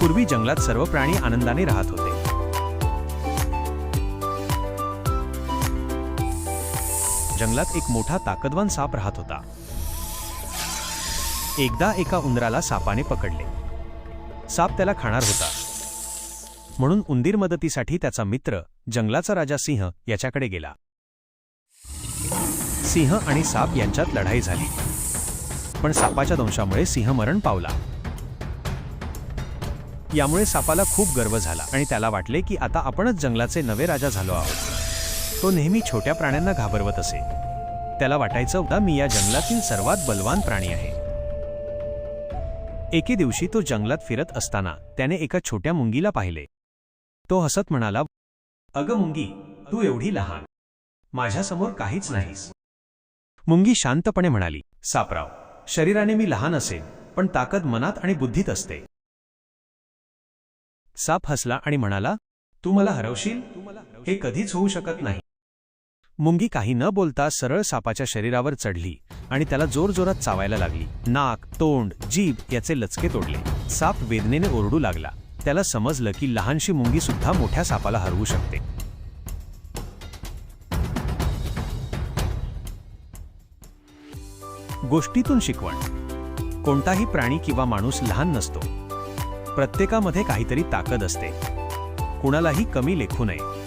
पूर्वी जंगलात सर्व प्राणी आनंदाने राहत होते. जंगलात एक मोठा ताकदवान साप राहत होता. एकदा एका उंदराला सापाने पकडले. साप त्याला खाणार होता, म्हणून उंदीर मदतीसाठी त्याचा मित्र जंगलाचा राजा सिंह याच्याकडे गेला. सिंह आणि साप यांच्यात लढाई झाली, पण सापाच्या दंशामुळे सिंह मरण पावला. यामुळे सापाला खूप गर्व झाला आणि त्याला वाटले की आता आपणच जंगलाचे नवे राजा झालो आहोत. तो नेहमी छोट्या प्राण्यांना घाबरवत असे. त्याला वाटायचं होतं मी या जंगलातील सर्वात बलवान प्राणी आहे. एके दिवशी तो जंगलात फिरत असताना त्याने एका छोट्या मुंगीला पाहिले. तो हसत म्हणाला, अगं मुंगी, तू एवढी लहान, माझ्यासमोर काहीच नाहीस. मुंगी शांतपणे म्हणाली, सापराव, शरीराने मी लहान असेल, पण ताकद मनात आणि बुद्धीत असते. साप हसला आणि म्हणाला, तू मला हरवशील? हे कधीच होऊ शकत नाही. मुंगी काही न बोलता सरळ सापाच्या शरीरावर चढली आणि त्याला जोरजोरात चावायला लागली. नाक, तोंड, जीभ याचे लचके तोडले. साप वेदनेने ओरडू लागला. त्याला समजलं की लहानशी मुंगी सुद्धा मोठ्या सापाला हरवू शकते. गोष्टीतून शिकवण. कोणताही प्राणी किंवा माणूस लहान नसतो. प्रत्येकामध्ये काहीतरी ताकद असते. कुणालाही कमी लेखू नये.